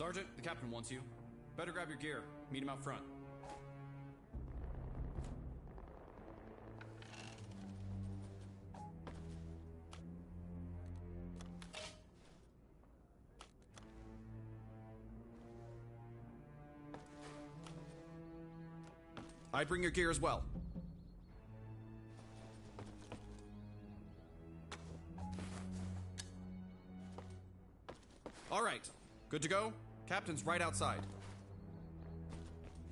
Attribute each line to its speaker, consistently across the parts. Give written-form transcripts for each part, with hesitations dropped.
Speaker 1: Sergeant, the captain wants you. Better grab your gear. Meet him out front. I'd bring your gear as well. All right. Good to go? Captain's right outside.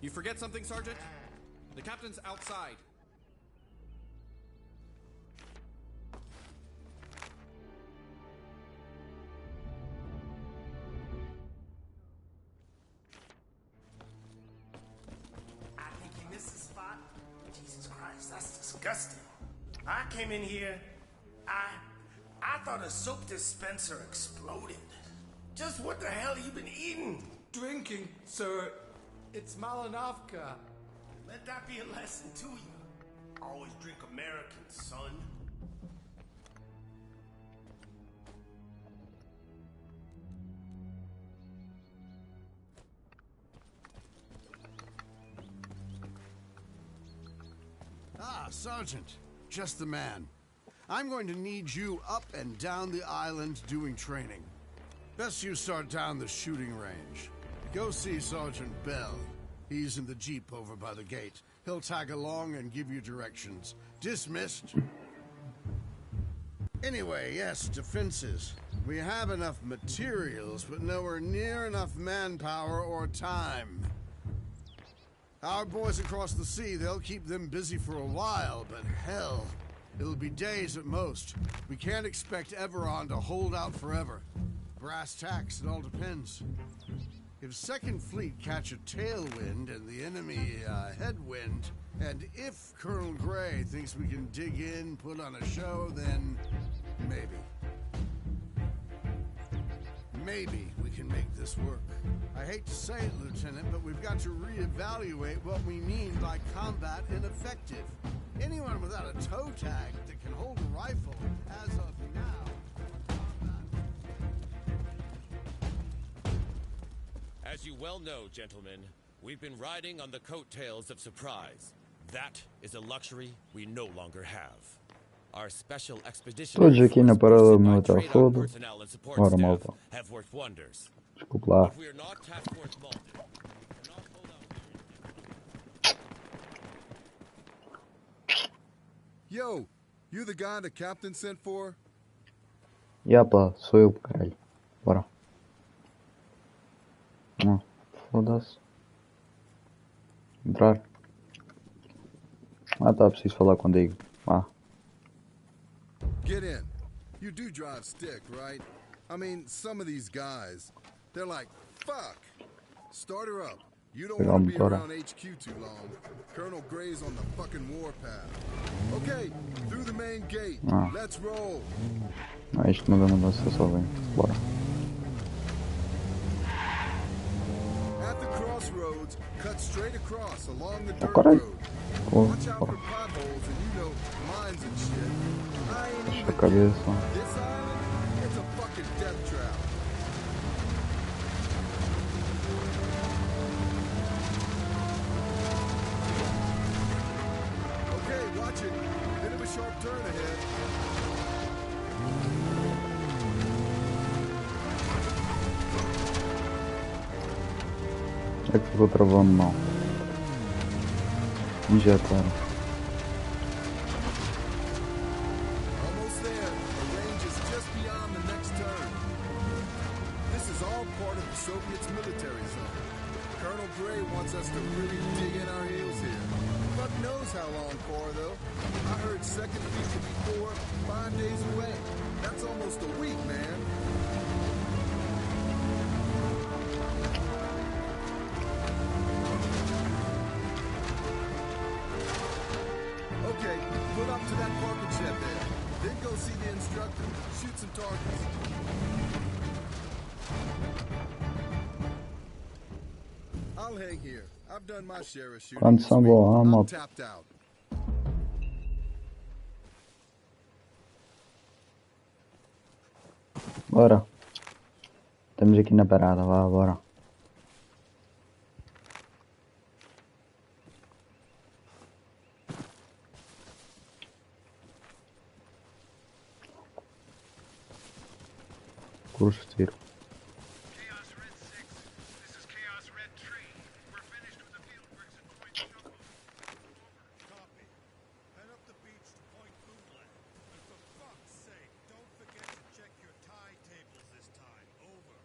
Speaker 1: You forget something, Sergeant? The captain's outside.
Speaker 2: That's disgusting. I came in here, I thought a soap dispenser exploded. Just what the hell have you been eating?
Speaker 3: Drinking, sir. It's Malinovka.
Speaker 2: Let that be a lesson to you. Always drink American, son.
Speaker 4: Ah, Sergeant. Just the man. I'm going to need you up and down the island doing training. Best you start down the shooting range. Go see Sergeant Bell. He's in the jeep over by the gate. He'll tag along and give you directions. Dismissed. Anyway, yes, defenses. We have enough materials, but nowhere near enough manpower or time. Our boys across the sea, they'll keep them busy for a while, but hell, it'll be days at most. We can't expect Everon to hold out forever. Brass tacks, it all depends. If Second Fleet catch a tailwind and the enemy headwind, and if Colonel Gray thinks we can dig in, put on a show, then maybe. Maybe we can make this work. I hate to say it, Lieutenant, but we've got to reevaluate what we mean by combat ineffective. Anyone without a toe tag that can hold a rifle, as of now...
Speaker 5: As you well know, gentlemen, we've been riding on the coattails of surprise. That is a luxury we no longer have. Our special expedition
Speaker 6: Hoje aqui na parada do meu telemóvel. Ora, malta.
Speaker 5: have worked wonders.
Speaker 6: Desculpe lá.
Speaker 5: But we are not task force molded. We cannot hold out.
Speaker 7: Yo, you the guy the captain sent for?
Speaker 6: Ya pá, sou eu, caralho. Bora. Não, foda-se. Entrar. Ah tá, preciso falar contigo. Ah.
Speaker 7: Get in. You do drive stick, right? I mean, some of these guys, they're like, fuck. Start her up. You don't want to be around HQ too long. Colonel Gray's on the fucking warpath. Okay, through the main gate. Let's roll.
Speaker 6: Ah, isto não dá nada, só vem. Bora.
Speaker 7: At the crossroads, cut straight across along the dirt road. Watch out for potholes and you know, mines and shit. I ain't even kidding. This island, it's a fucking death trap. Okay, watch it. Bit of a sharp turn ahead.
Speaker 6: É que ficou travando mal. Injetaram.
Speaker 7: Almost there. The range is just beyond the next turn. This is all part of the Soviets' military zone. Colonel Gray wants us to really dig in our heels here. Fuck knows how long for, though. I heard second week could be 4, 5 days away. That's almost a week, man. Okay, pull up to that parking shed there. Then go see the instructor. Shoot some targets. I'll hang here. I've done my share of shooting this week. I'm tapped out.
Speaker 6: Bora. Estamos aqui na parada, vá, bora. Ruši cviru.
Speaker 7: Copy. Head up the beach to Point Bootleg. And for fuck's sake, don't forget to check your tide tables this time. Over.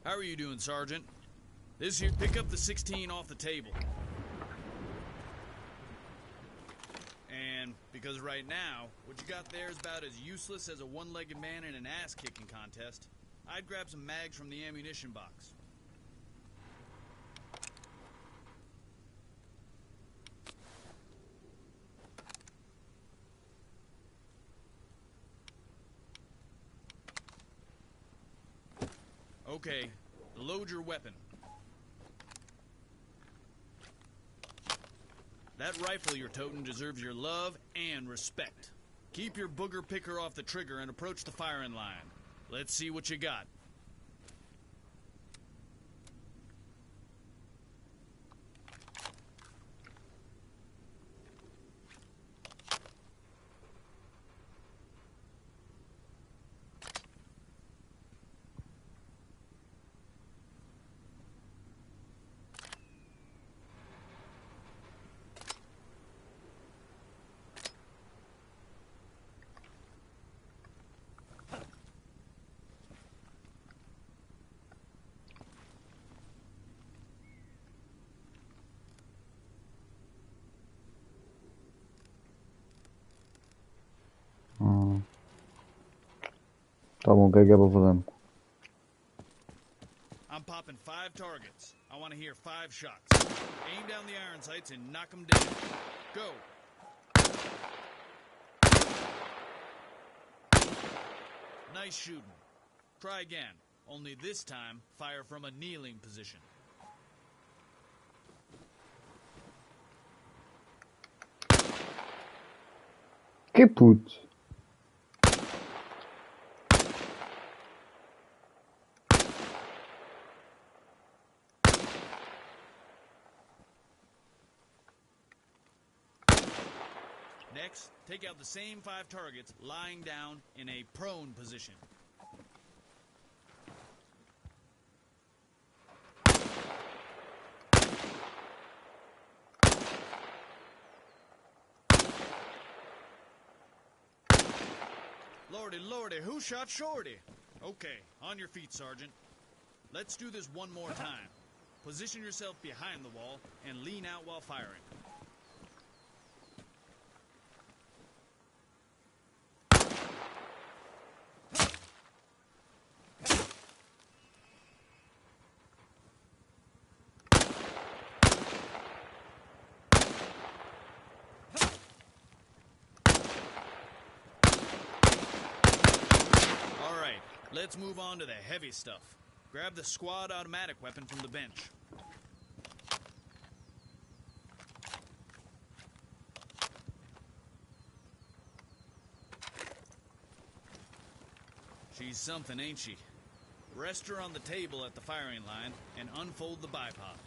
Speaker 8: How are you doing, Sergeant? This here, pick up the 16 off the table. And because right now, what you got there is about as useless as a one-legged man in an ass-kicking contest, I'd grab some mags from the ammunition box. Okay, load your weapon. That rifle you're toting deserves your love and respect. Keep your booger picker off the trigger and approach the firing line. Let's see what you got.
Speaker 6: Tá bom, o que é para fazer?
Speaker 8: I'm popping 5 targets. I want to hear 5 shots. Aim down the iron sights and knock them down. Go. Nice shooting. Try again. Only this time, fire from a kneeling position.
Speaker 6: Que puto.
Speaker 8: Next, take out the same 5 targets lying down in a prone position. Lordy, lordy, who shot Shorty? Okay, on your feet, Sergeant. Let's do this one more time. Position yourself behind the wall and lean out while firing. Let's move on to the heavy stuff. Grab the squad automatic weapon from the bench. She's something, ain't she? Rest her on the table at the firing line and unfold the bipod.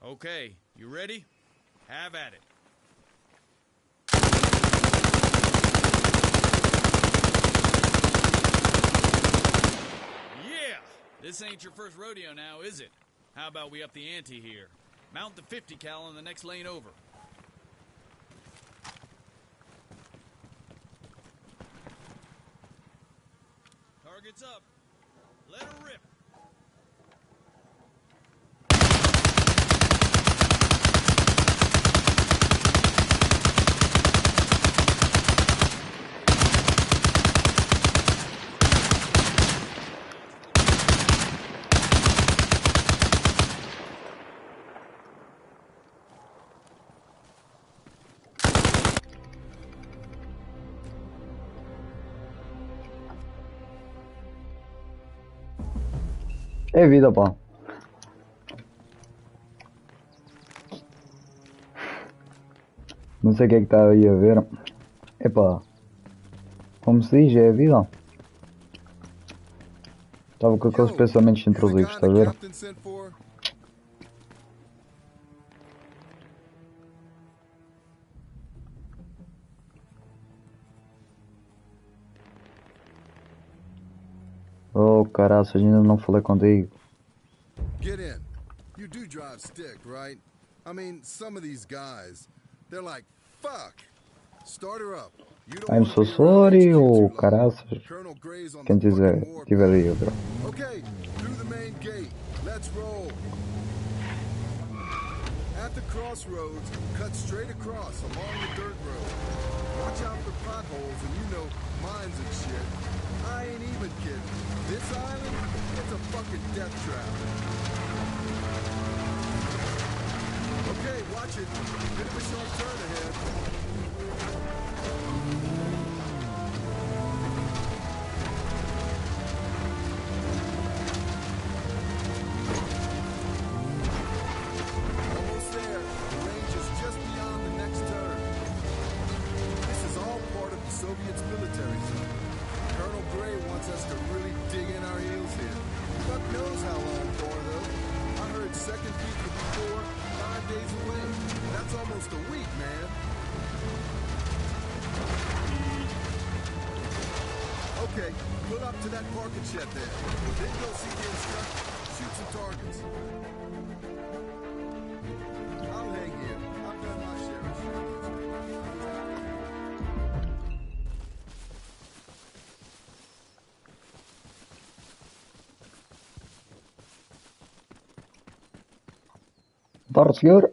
Speaker 8: Okay, you ready? Have at it. Yeah! This ain't your first rodeo now, is it? How about we up the ante here? Mount the 50 cal on the next lane over. Target's up. Let her rip.
Speaker 6: É vida, pá. Não sei o que é que está aí a ver. Epá. Como se diz, é a vida. Estava com aqueles pensamentos intrusivos, está a ver? Oh, caraças, ainda não falei contigo.
Speaker 7: Get in. You do drive stick, right? I mean, some of these guys, they're like, fuck. Start her up. You don't
Speaker 6: I'm
Speaker 7: want
Speaker 6: so
Speaker 7: to be around
Speaker 6: sorry,
Speaker 7: HQ
Speaker 6: oh,
Speaker 7: too long.
Speaker 6: caraças.
Speaker 7: Colonel Gray's on
Speaker 6: Quem
Speaker 7: the
Speaker 6: tiver
Speaker 7: fucking war
Speaker 6: aí, bro.
Speaker 7: Okay, through the main gate. Let's roll. At the crossroads, cut straight across along the dirt road. Watch out for potholes and you know, mines and shit. I ain't even kidding. This island, it's a fucking death trap. Okay, watch it. Bit of a sharp turn ahead. Almost there. The range is just beyond the next turn. This is all part of the Soviets' military zone. Colonel Gray wants us to really dig in our heels here. Fuck knows how long for, though. I heard second peak would be 4, 5 days away. That's almost a week, man. Okay, pull up to that parking shed there. Then go see the instructor. Shoot some targets. I'll hang here. I've done my share of shit.
Speaker 6: Dar, senhor.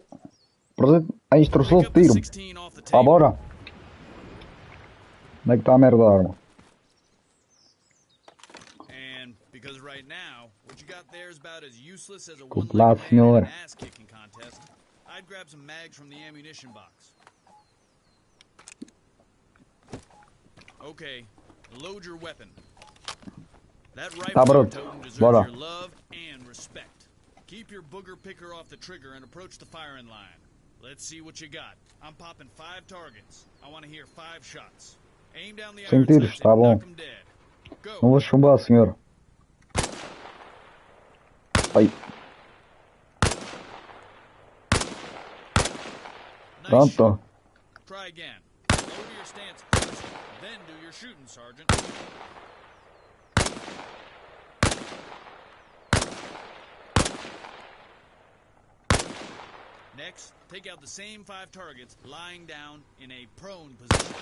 Speaker 6: Presente a instrução de tiro. Vá, bora. Onde é que está a merda da arma?
Speaker 8: And because right now, what you got there is about as useless as a
Speaker 6: Desculpe lá,
Speaker 8: one-legged man in
Speaker 6: senhor.
Speaker 8: an ass-kicking contest, I'd grab some mags from the ammunition box. Okay, load your weapon. That
Speaker 6: Tá
Speaker 8: rifle you're
Speaker 6: pronto.
Speaker 8: toting deserves
Speaker 6: Bora.
Speaker 8: your love and respect. Keep your booger picker off the trigger and approach the firing line. Let's see what you got. I'm popping 5 targets. I want to hear 5 shots. Aim down the
Speaker 6: Sem
Speaker 8: iron
Speaker 6: tiros,
Speaker 8: sights
Speaker 6: tá
Speaker 8: and
Speaker 6: bom.
Speaker 8: knock 'em dead. Go.
Speaker 6: Não vou chumbar, senhor. Ai.
Speaker 8: Nice
Speaker 6: Pronto.
Speaker 8: shot. Try again. Lower your stance first, then do your shooting, Sergeant. Next, take out the same 5 targets lying down in a prone position.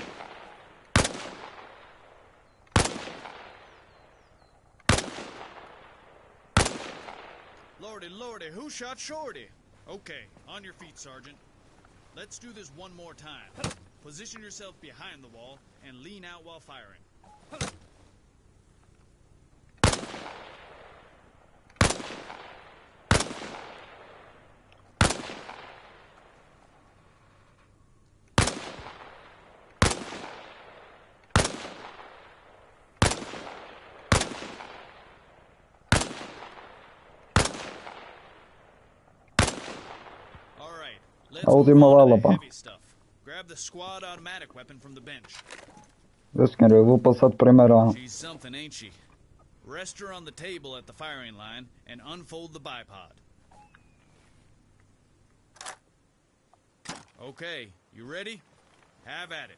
Speaker 8: Lordy, lordy, who shot Shorty? Okay, on your feet, Sergeant. Let's do this one more time. Position yourself behind the wall and lean out while firing. All right, let's
Speaker 6: A
Speaker 8: move
Speaker 6: última
Speaker 8: on to
Speaker 6: bala,
Speaker 8: the
Speaker 6: pá.
Speaker 8: heavy stuff. Grab the squad automatic weapon from the bench.
Speaker 6: Meu senhor, eu vou passar de primeira.
Speaker 8: She's something, ain't she? Rest her on the table at the firing line and unfold the bipod. Okay, you ready? Have at it.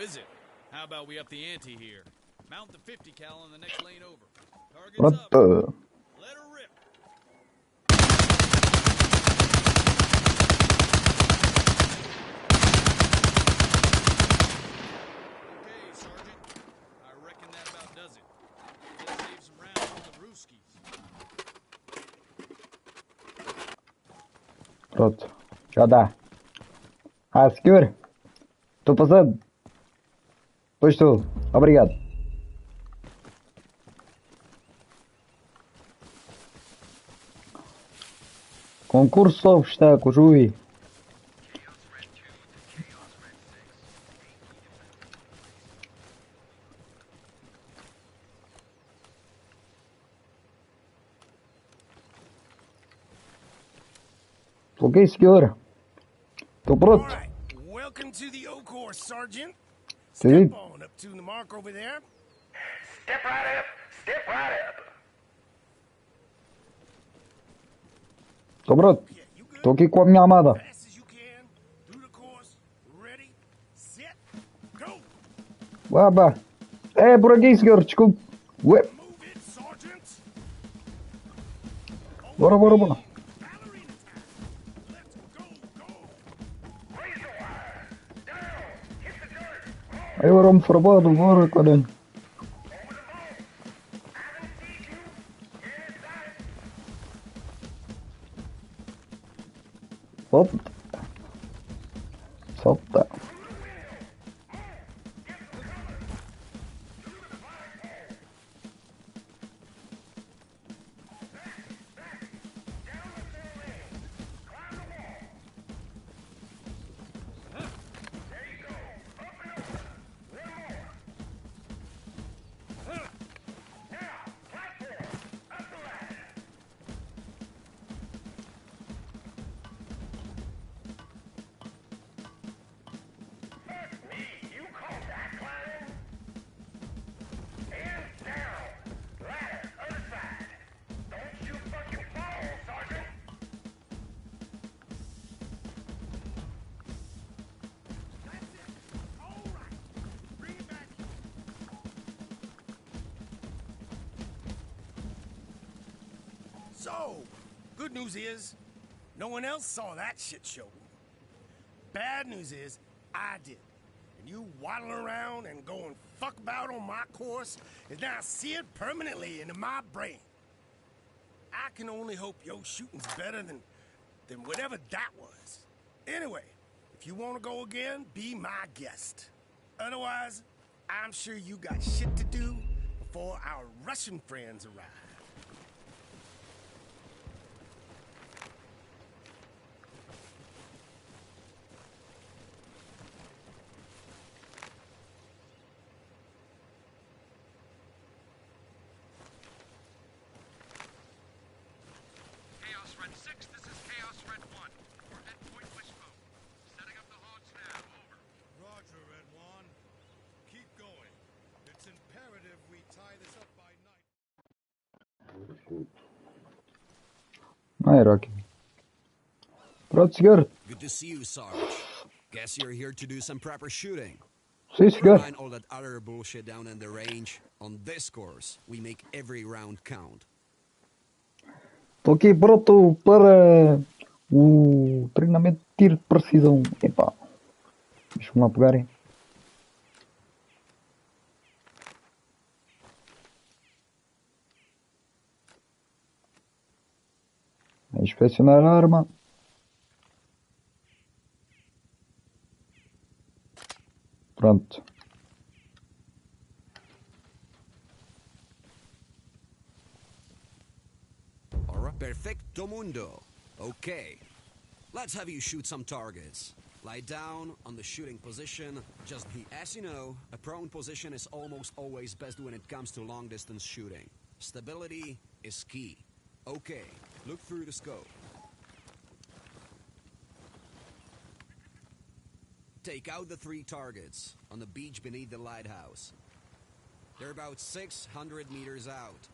Speaker 8: Is it? How about we up the ante here? Mount the 50 cal on the next lane over. Target's up. Let her rip. Okay, Sergeant. I reckon that about does it. Let's save some rounds for the Rooskies.
Speaker 6: Pronto. Já dá. Ah, senhor. Estou passando. Pois estou. Obrigado. Concurso só obstáculos, ui. Ok, senhor. Estou pronto.
Speaker 2: All right. Welcome to the O course, Sergeant.
Speaker 6: Sim.
Speaker 2: Step on up to the mark over there.
Speaker 9: Step right up. Step right up.
Speaker 6: Estou pronto.
Speaker 2: Yeah, you good?
Speaker 6: Estou aqui com a minha amada.
Speaker 2: Fast as you can. Through the course. Ready, set, go.
Speaker 6: Baba. É por aqui, senhor. Desculpe. Ué.
Speaker 2: Move it, Sergeant.
Speaker 6: Bora, bora, bora.
Speaker 2: Ballerina time. Let's go, go.
Speaker 9: Razor wire. Down. Hit the dirt.
Speaker 6: Aí agora me formado, bora, caralho.
Speaker 9: Over the ball. I haven't seen you. Yes, I.
Speaker 6: Solta. Solta.
Speaker 2: So, good news is, no one else saw that shit show. Bad news is, I did. And you waddling around and going fuck about on my course is now seared permanently into my brain. I can only hope your shooting's better than whatever that was. Anyway, if you want to go again, be my guest. Otherwise, I'm sure you got shit to do before our Russian friends arrive.
Speaker 10: Chaos Red 6, this is Chaos Red 1. We're at Point Wishbone. Setting up the hogs now, over.
Speaker 7: Roger, Red One. Keep going. It's imperative we tie this up by night.
Speaker 6: Aí, Rocky. Pronto, senhor.
Speaker 11: Good to see you, Sarge. Guess you're here to do some proper shooting.
Speaker 6: Sim, senhor.
Speaker 11: Mind all that other bullshit down in the range. On this course, we make every round count.
Speaker 6: Estou aqui pronto para o treinamento de tiro de precisão. Epá. Deixa-me lá pegarem. Inspecionar a arma. Pronto.
Speaker 11: Perfecto mundo. Okay. Let's have you shoot some targets. Lie down on the shooting position. Just be, as you know, a prone position is almost always best when it comes to long distance shooting. Stability is key. Okay, look through the scope. Take out the 3 targets on the beach beneath the lighthouse. They're about 600 meters out.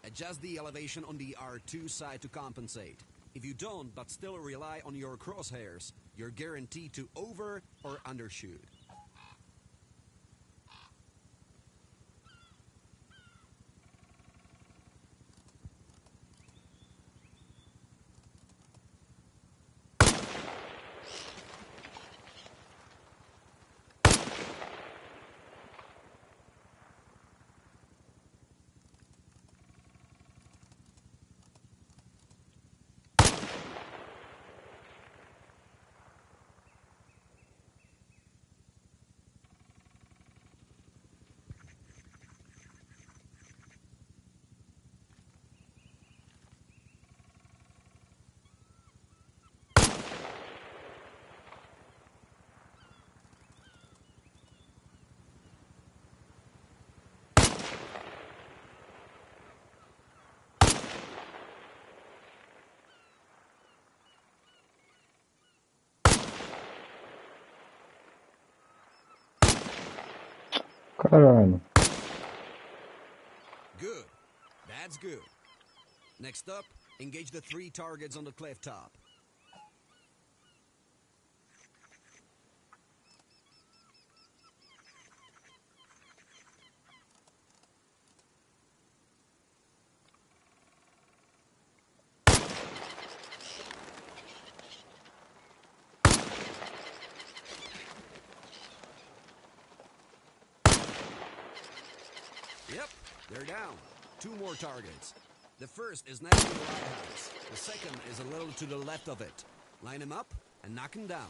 Speaker 11: Adjust the elevation on the R2 side to compensate. If you don't, but still rely on your crosshairs, you're guaranteed to over or undershoot.
Speaker 6: Caralho.
Speaker 11: Good. That's good. Next up, engage the 3 targets on the cliff top. Yep, they're down. 2 more targets. The first is next to the lighthouse. The second is a little to the left of it. Line him up and knock him down.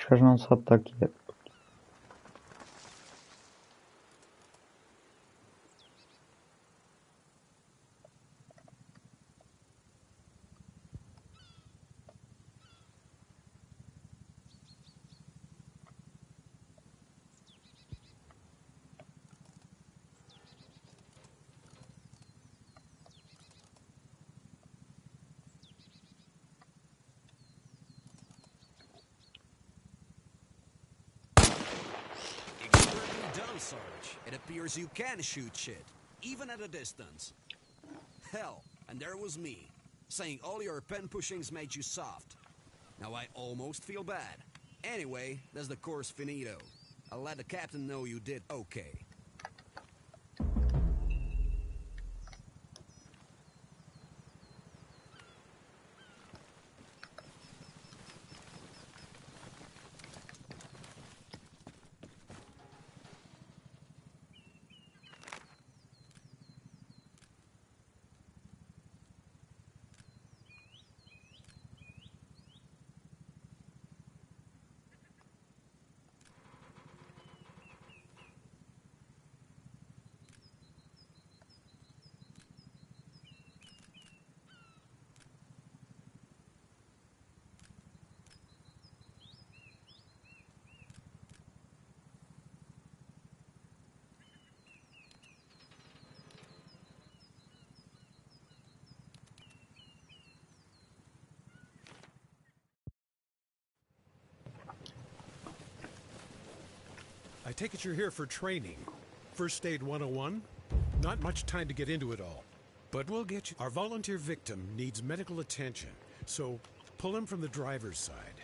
Speaker 6: Este gajo não sabe estar quieto.
Speaker 11: Expertly done, Sarge. It appears you can shoot shit, even at a distance. Hell, and there was me, saying all your pen pushings made you soft. Now I almost feel bad. Anyway, that's the course finito. I'll let the captain know you did okay.
Speaker 12: I take it you're here for training. First Aid 101? Not much time to get into it all. But we'll get you. Our volunteer victim needs medical attention, so pull him from the driver's side.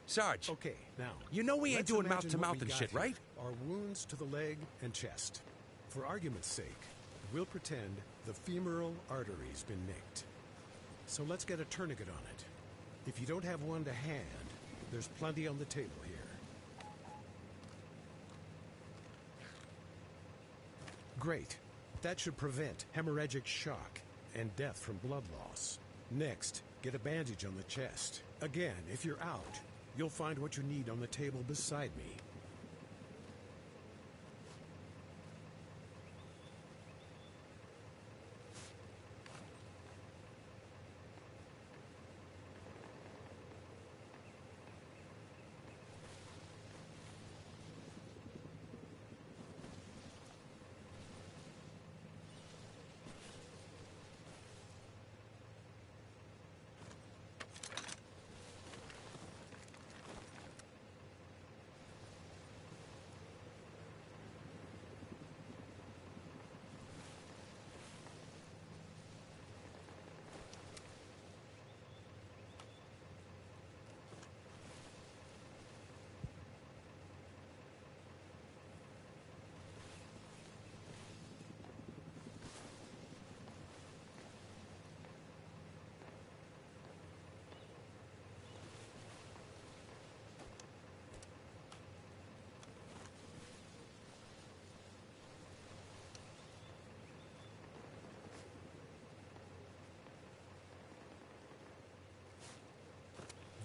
Speaker 5: Sarge.
Speaker 12: Okay, now.
Speaker 5: You know we ain't
Speaker 12: let's
Speaker 5: doing
Speaker 12: imagine
Speaker 5: mouth to
Speaker 12: what
Speaker 5: mouth
Speaker 12: we
Speaker 5: and
Speaker 12: got
Speaker 5: shit,
Speaker 12: here.
Speaker 5: right?
Speaker 12: Our wounds to the leg and chest. For argument's sake, we'll pretend the femoral artery's been nicked. So let's get a tourniquet on it. If you don't have one to hand, there's plenty on the table here. Great. That should prevent hemorrhagic shock and death from blood loss. Next, get a bandage on the chest. Again, if you're out, you'll find what you need on the table beside me.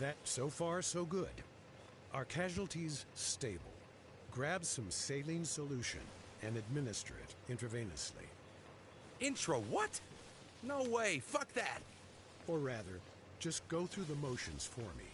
Speaker 12: That, so far, so good. Our casualties, stable. Grab some saline solution and administer it intravenously.
Speaker 13: Intro what? No way, fuck that!
Speaker 12: Or rather, just go through the motions for me.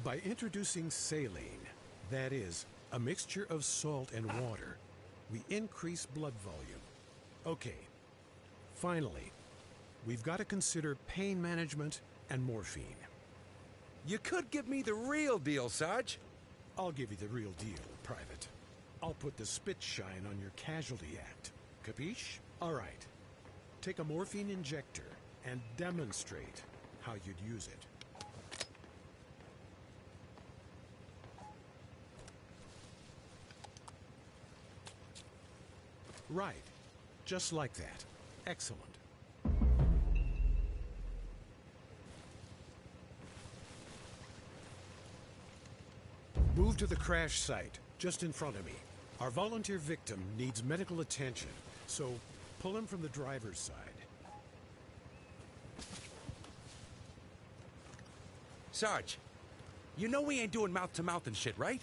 Speaker 12: By introducing saline, that is, a mixture of salt and water, we increase blood volume. Okay, finally, we've got to consider pain management and morphine.
Speaker 13: You could give me the real deal, Sarge.
Speaker 12: I'll give you the real deal, Private. I'll put the spit shine on your casualty act. Capiche? All right. Take a morphine injector and demonstrate how you'd use it. Right. Just like that. Excellent. Move to the crash site, just in front of me. Our volunteer victim needs medical attention, so pull him from the driver's side.
Speaker 13: Sarge, You know we ain't doing mouth-to-mouth and shit, right?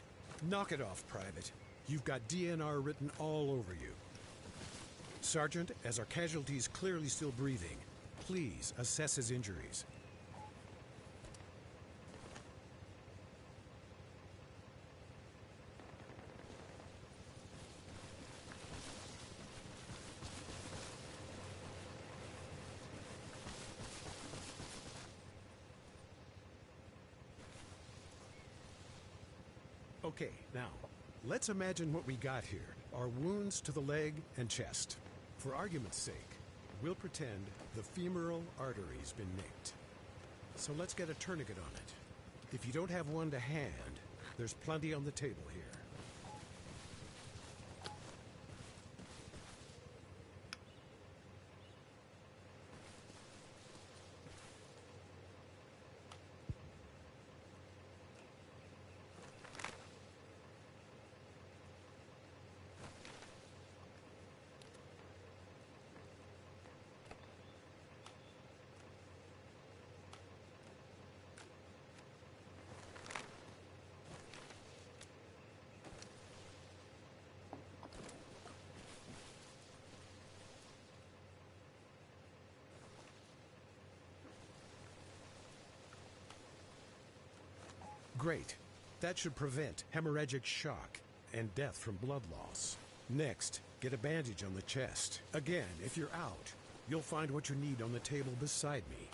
Speaker 12: Knock it off, Private. You've got DNR written all over you. Sergeant, as our casualty's clearly still breathing, please assess his injuries. Okay, now, let's imagine what we got here. Our wounds to the leg and chest. For argument's sake, we'll pretend the femoral artery's been nicked. So let's get a tourniquet on it. If you don't have one to hand, there's plenty on the table here. Great. That should prevent hemorrhagic shock and death from blood loss. Next, get a bandage on the chest. Again, if you're out, you'll find what you need on the table beside me.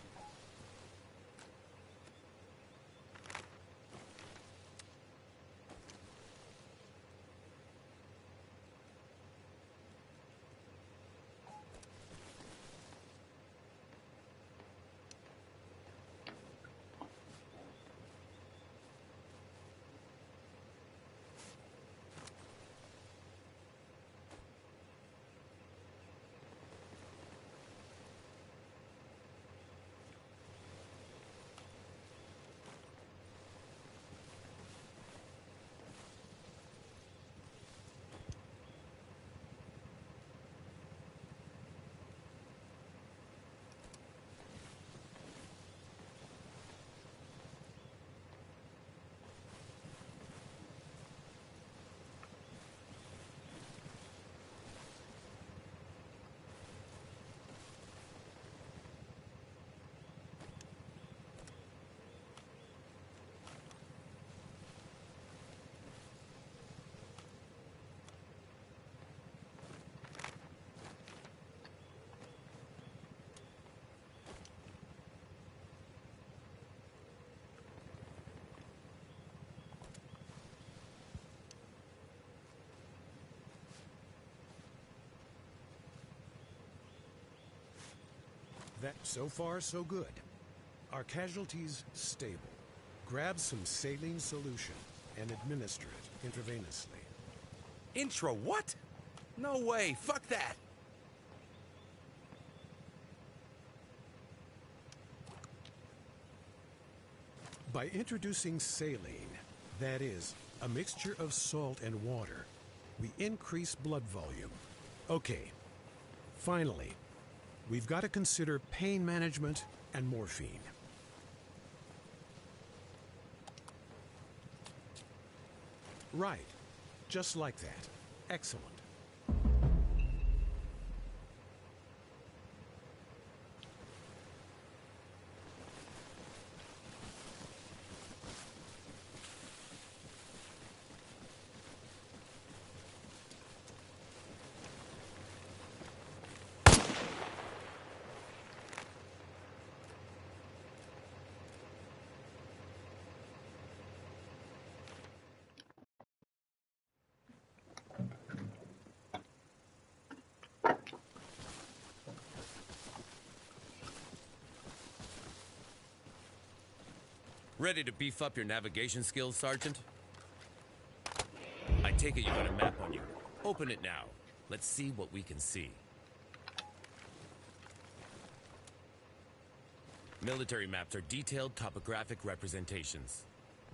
Speaker 12: So far, so good. Our casualty's stable. Grab some saline solution and administer it intravenously.
Speaker 13: Intro what? No way, fuck that!
Speaker 12: By introducing saline, that is, a mixture of salt and water, we increase blood volume. Okay, finally, we've got to consider pain management and morphine. Right. Just like that. Excellent.
Speaker 5: Ready to beef up your navigation skills, Sergeant? I take it you got a map on you. Open it now. Let's see what we can see. Military maps are detailed topographic representations.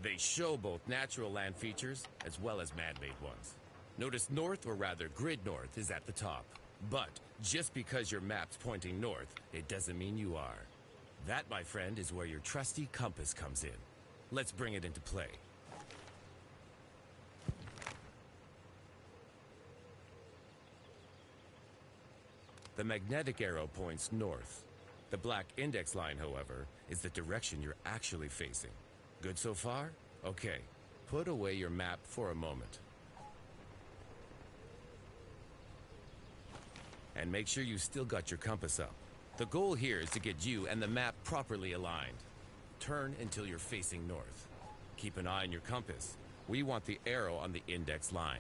Speaker 5: They show both natural land features as well as man-made ones. Notice north, or rather grid north, is at the top. But just because your map's pointing north, it doesn't mean you are. That, my friend, is where your trusty compass comes in. Let's bring it into play. The magnetic arrow points north. The black index line, however, is the direction you're actually facing. Good so far? Okay. Put away your map for a moment. And make sure you still got your compass up. The goal here is to get you and the map properly aligned. Turn until you're facing north. Keep an eye on your compass. We want the arrow on the index line.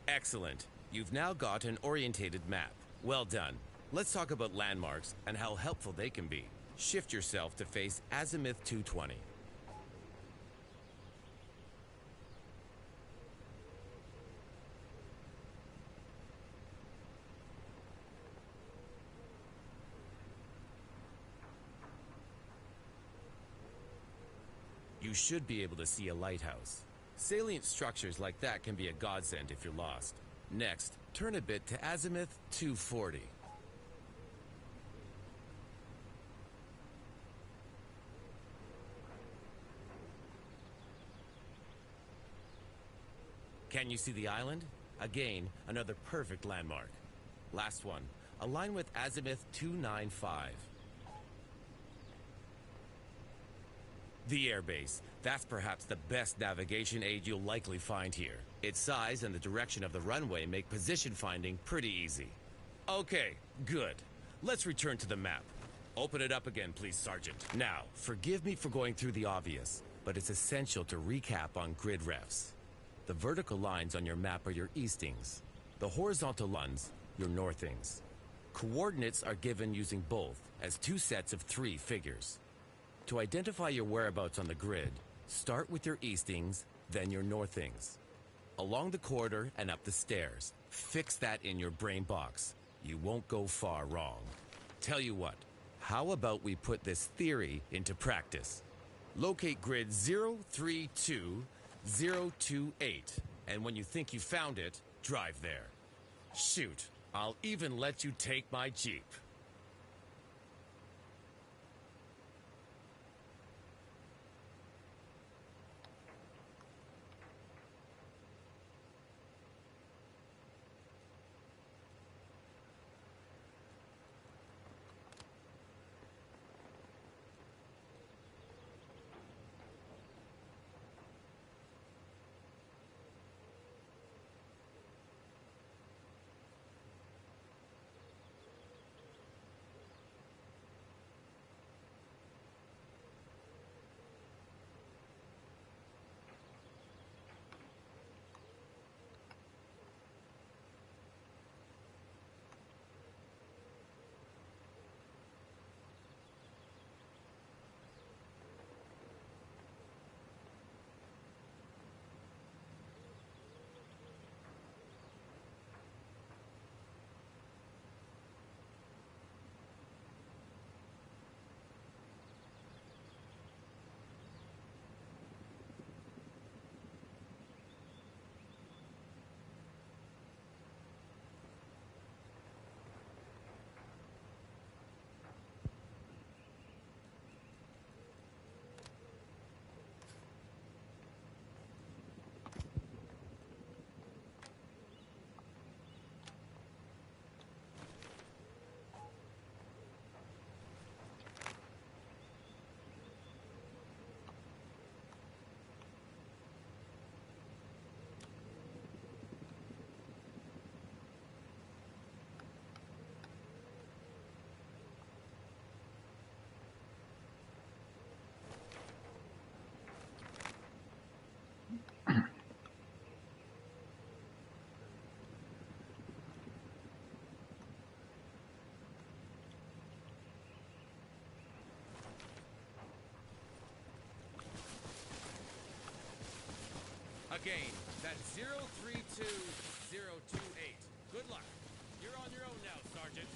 Speaker 5: Excellent. You've now got an orientated map. Well done. Let's talk about landmarks and how helpful they can be. Shift yourself to face azimuth 220. You should be able to see a lighthouse. Salient structures like that can be a godsend if you're lost. Next, turn a bit to azimuth 240. Can you see the island? Again, another perfect landmark. Last one, align with azimuth 295. The airbase. That's perhaps the best navigation aid you'll likely find here. Its size and the direction of the runway make position finding pretty easy. Okay, good. Let's return to the map. Open it up again, please, Sergeant. Now, forgive me for going through the obvious, but it's essential to recap on grid refs. The vertical lines on your map are your eastings. The horizontal ones, your northings. Coordinates are given using both as two sets of 3 figures. To identify your whereabouts on the grid, start with your eastings, then your northings. Along the corridor and up the stairs. Fix that in your brain box. You won't go far wrong. Tell you what, how about we put this theory into practice? Locate grid 032028, and when you think you found it, drive there. Shoot, I'll even let you take my Jeep. Again, that's 032028. Good luck. You're on your own now, Sergeant.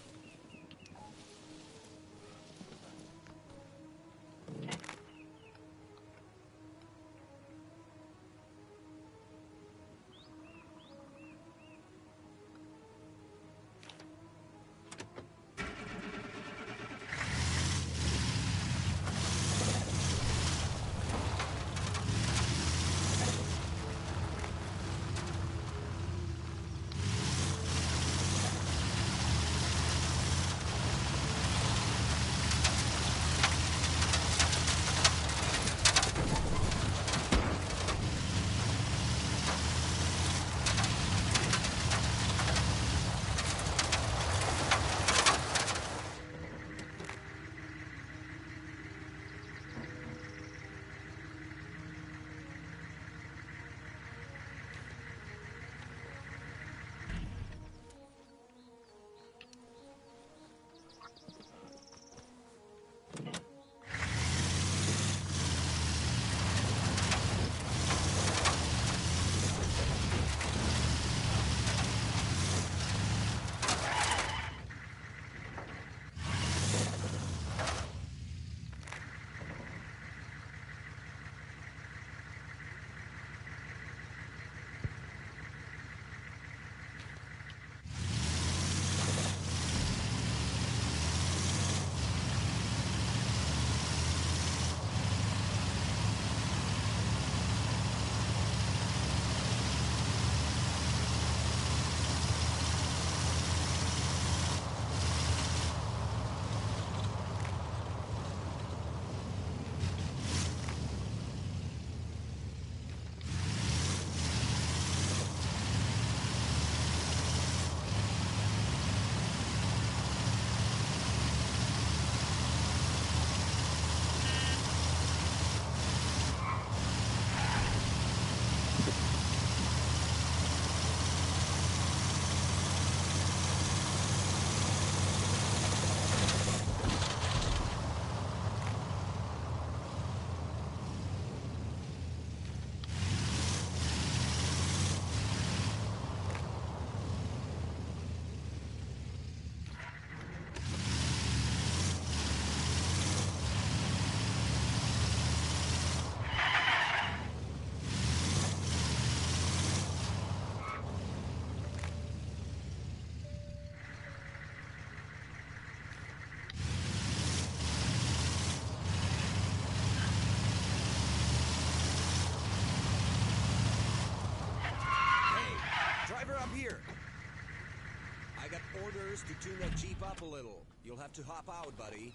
Speaker 11: orders to tune that Jeep up a little. You'll have to hop out, buddy.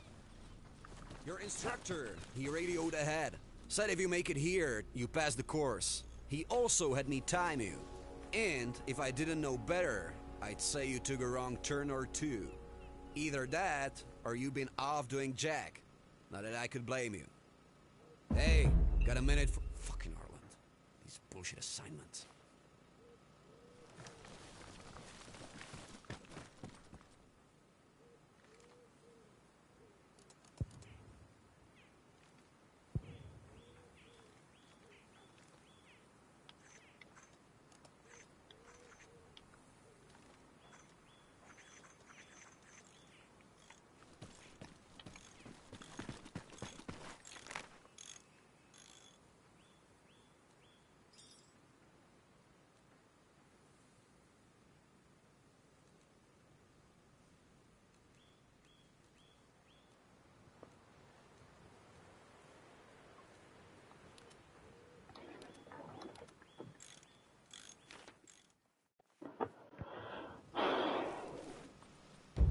Speaker 11: Your instructor, he radioed ahead. Said if you make it here, you pass the course. He also had me time you. And if I didn't know better, I'd say you took a wrong turn or two. Either that, or you've been off doing jack. Not that I could blame you. Hey, got a minute for fucking Ireland. These bullshit assignments.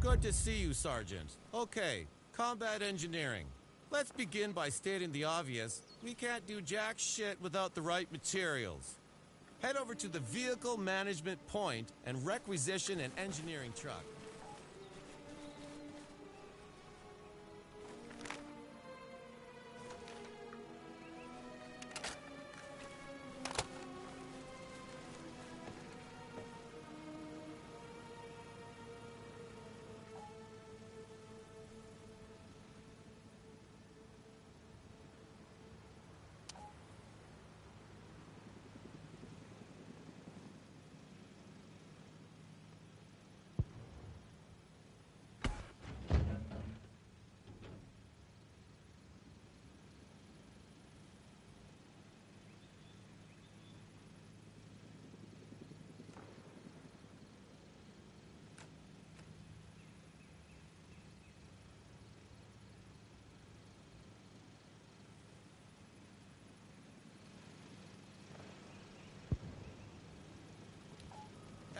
Speaker 5: Good to see you, Sergeant. Okay, combat engineering. Let's begin by stating the obvious. We can't do jack shit without the right materials. Head over to the Vehicle Management Point and requisition an engineering truck.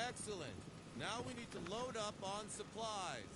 Speaker 5: Excellent. Now we need to load up on supplies.